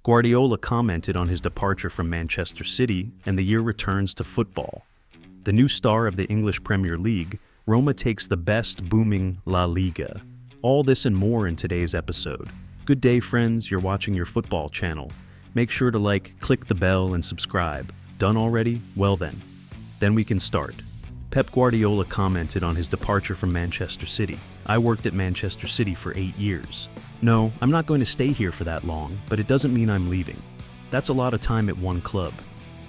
Guardiola commented on his departure from Manchester City, and the year returns to football. The new star of the English Premier League, Roma takes the best booming La Liga. All this and more in today's episode. Good day, friends, you're watching your football channel. Make sure to like, click the bell, and subscribe. Done already? Well then we can start. Pep Guardiola commented on his departure from Manchester City. I worked at Manchester City for 8 years. No, I'm not going to stay here for that long, but it doesn't mean I'm leaving. That's a lot of time at one club.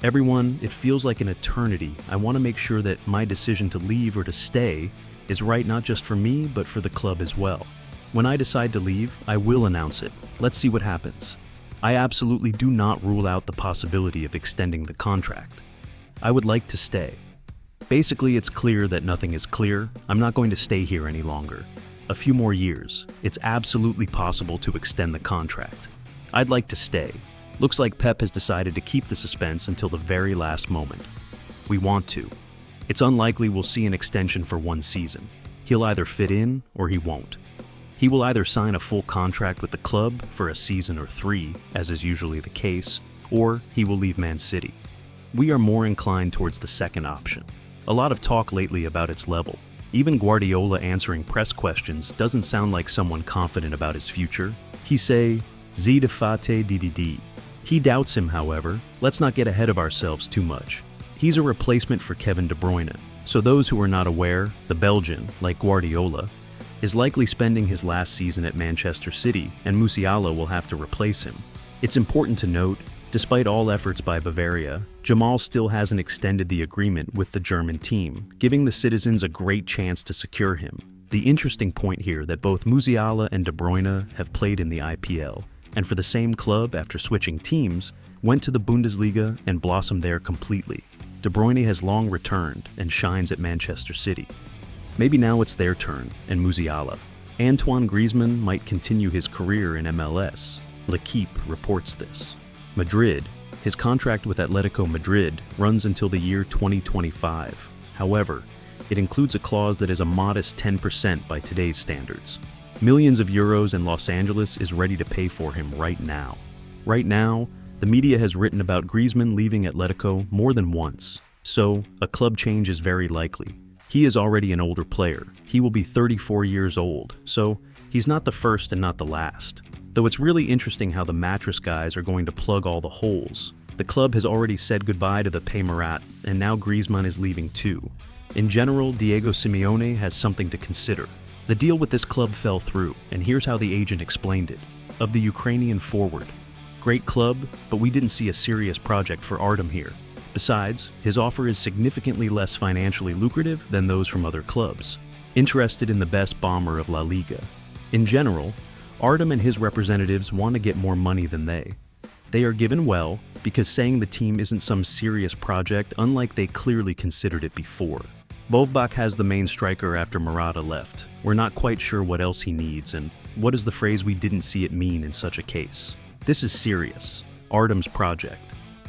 Everyone, it feels like an eternity. I want to make sure that my decision to leave or to stay is right not just for me, but for the club as well. When I decide to leave, I will announce it. Let's see what happens. I absolutely do not rule out the possibility of extending the contract. I would like to stay. Basically, it's clear that nothing is clear. I'm not going to stay here any longer. A few more years. It's absolutely possible to extend the contract. I'd like to stay. Looks like Pep has decided to keep the suspense until the very last moment. We want to. It's unlikely we'll see an extension for 1 season. He'll either fit in or he won't. He will either sign a full contract with the club for a season or 3, as is usually the case, or he will leave Man City. We are more inclined towards the second option. A lot of talk lately about its level. Even Guardiola answering press questions doesn't sound like someone confident about his future. He say, "Zide fate ddd." He doubts him, however. Let's not get ahead of ourselves too much. He's a replacement for Kevin De Bruyne, so those who are not aware, the Belgian, like Guardiola, is likely spending his last season at Manchester City, and Musiala will have to replace him. It's important to note, despite all efforts by Bavaria, Jamal still hasn't extended the agreement with the German team, giving the citizens a great chance to secure him. The interesting point here that both Musiala and De Bruyne have played in the IPL, and for the same club after switching teams, went to the Bundesliga and blossomed there completely. De Bruyne has long returned and shines at Manchester City. Maybe now it's their turn, and Musiala. Antoine Griezmann might continue his career in MLS. L'Equipe reports this. Madrid, his contract with Atletico Madrid runs until the year 2025. However, it includes a clause that is a modest 10% by today's standards. Millions of euros, and Los Angeles is ready to pay for him right now. Right now, the media has written about Griezmann leaving Atletico more than once, so a club change is very likely. He is already an older player. He will be 34 years old, so he's not the first and not the last. Though it's really interesting how the mattress guys are going to plug all the holes. The club has already said goodbye to the Paymarat, and now Griezmann is leaving too. In general, Diego Simeone has something to consider. The deal with this club fell through, and here's how the agent explained it. Of the Ukrainian forward. Great club, but we didn't see a serious project for Artem here. Besides, his offer is significantly less financially lucrative than those from other clubs. Interested in the best bomber of La Liga. In general, Artem and his representatives want to get more money than they. They are given well because saying the team isn't some serious project, unlike they clearly considered it before. Bovbak has the main striker after Morata left. We're not quite sure what else he needs, and what is the phrase "we didn't see it" mean in such a case? This is serious. Artem's project.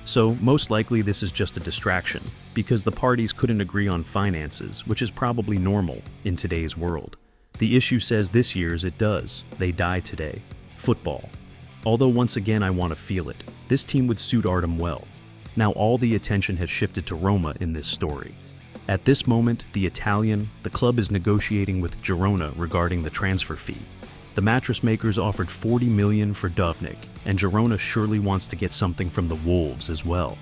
So most likely this is just a distraction, because the parties couldn't agree on finances, which is probably normal in today's world. The issue says this year's it does. They die today. Football. Although once again I want to feel it. This team would suit Artem well. Now all the attention has shifted to Roma in this story. At this moment, the club is negotiating with Girona regarding the transfer fee. The mattress makers offered 40 million for Dovnik, and Girona surely wants to get something from the Wolves as well.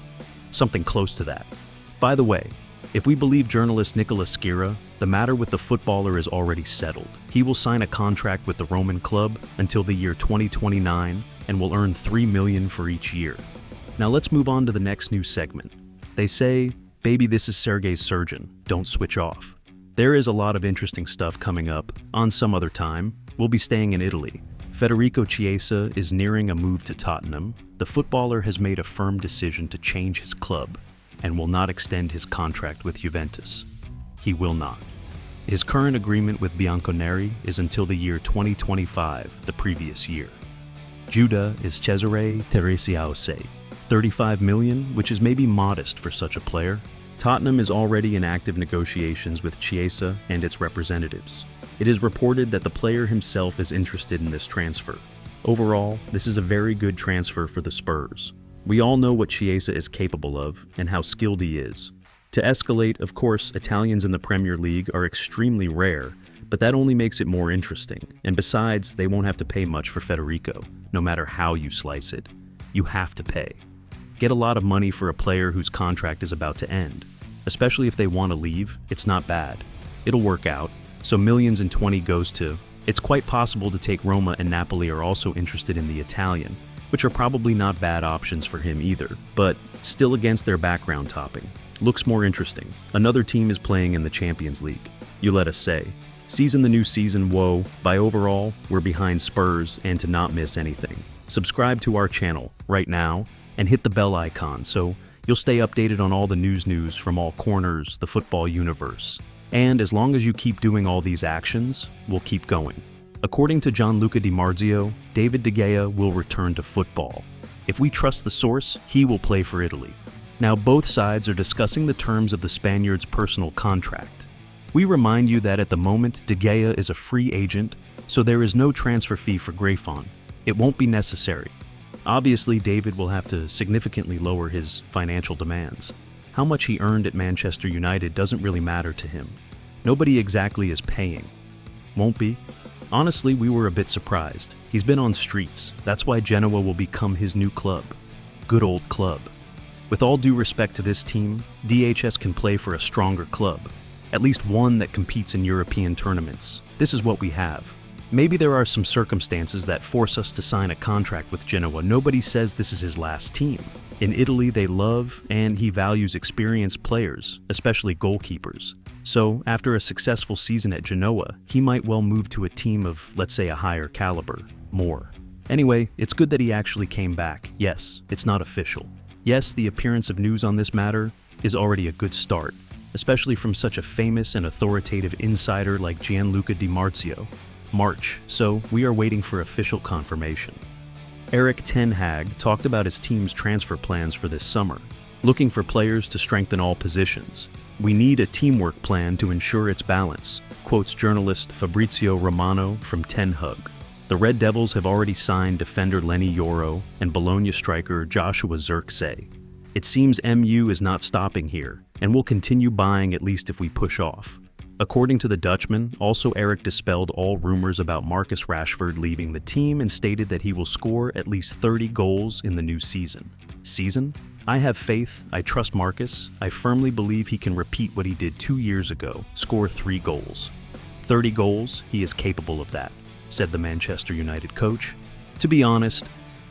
Something close to that. By the way, if we believe journalist Nicolas Skira, the matter with the footballer is already settled. He will sign a contract with the Roman club until the year 2029 and will earn 3 million for each year. Now let's move on to the next news segment. They say, "Baby, this is Sergei's surgeon. Don't switch off." There is a lot of interesting stuff coming up. On some other time, we'll be staying in Italy. Federico Chiesa is nearing a move to Tottenham. The footballer has made a firm decision to change his club and will not extend his contract with Juventus. He will not. His current agreement with Bianconeri is until the year 2025, the previous year. Judah is Cesare Teresiause, 35 million, which is maybe modest for such a player. Tottenham is already in active negotiations with Chiesa and its representatives. It is reported that the player himself is interested in this transfer. Overall, this is a very good transfer for the Spurs. We all know what Chiesa is capable of and how skilled he is. To escalate, of course, Italians in the Premier League are extremely rare, but that only makes it more interesting. And besides, they won't have to pay much for Federico, no matter how you slice it. You have to pay. Get a lot of money for a player whose contract is about to end. Especially if they want to leave, it's not bad. It'll work out, so millions in 20 goes to... It's quite possible to take Roma, and Napoli are also interested in the Italian, which are probably not bad options for him either, but still against their background topping. Looks more interesting. Another team is playing in the Champions League. You let us say. Season the new season, whoa. By overall, we're behind Spurs and to not miss anything. Subscribe to our channel right now and hit the bell icon so you'll stay updated on all the news from all corners, the football universe. And as long as you keep doing all these actions, we'll keep going. According to Gianluca Di Marzio, David De Gea will return to football. If we trust the source, he will play for Italy. Now both sides are discussing the terms of the Spaniard's personal contract. We remind you that at the moment, De Gea is a free agent, so there is no transfer fee for Griezmann. It won't be necessary. Obviously, David will have to significantly lower his financial demands. How much he earned at Manchester United doesn't really matter to him. Nobody exactly is paying. Won't be? Honestly, we were a bit surprised. He's been on streets. That's why Genoa will become his new club. Good old club. With all due respect to this team, DHS can play for a stronger club. At least one that competes in European tournaments. This is what we have. Maybe there are some circumstances that force us to sign a contract with Genoa. Nobody says this is his last team. In Italy, they love and he values experienced players, especially goalkeepers. So, after a successful season at Genoa, he might well move to a team of, let's say, a higher caliber. More. Anyway, it's good that he actually came back. Yes, it's not official. Yes, the appearance of news on this matter is already a good start, especially from such a famous and authoritative insider like Gianluca Di Marzio. March, so we are waiting for official confirmation. Erik ten Hag talked about his team's transfer plans for this summer, looking for players to strengthen all positions. We need a teamwork plan to ensure its balance, quotes journalist Fabrizio Romano from Ten Hag. The Red Devils have already signed defender Lenny Yoro and Bologna striker Joshua Zirkzee. It seems MU is not stopping here, and will continue buying at least if we push off. According to the Dutchman, also Erik dispelled all rumors about Marcus Rashford leaving the team and stated that he will score at least 30 goals in the new season. Season? I have faith, I trust Marcus, I firmly believe he can repeat what he did 2 years ago, score 3 goals. 30 goals, he is capable of that, said the Manchester United coach. To be honest,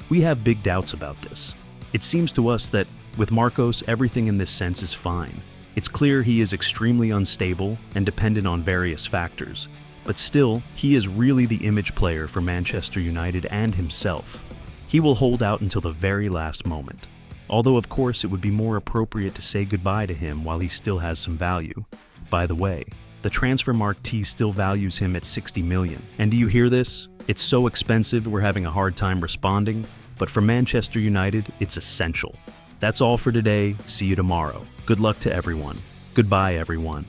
we have big doubts about this. It seems to us that with Marcos, everything in this sense is fine. It's clear he is extremely unstable and dependent on various factors, but still, he is really the image player for Manchester United and himself. He will hold out until the very last moment. Although, of course, it would be more appropriate to say goodbye to him while he still has some value. By the way, the Transfermarkt still values him at 60 million. And do you hear this? It's so expensive we're having a hard time responding, but for Manchester United, it's essential. That's all for today. See you tomorrow. Good luck to everyone. Goodbye, everyone.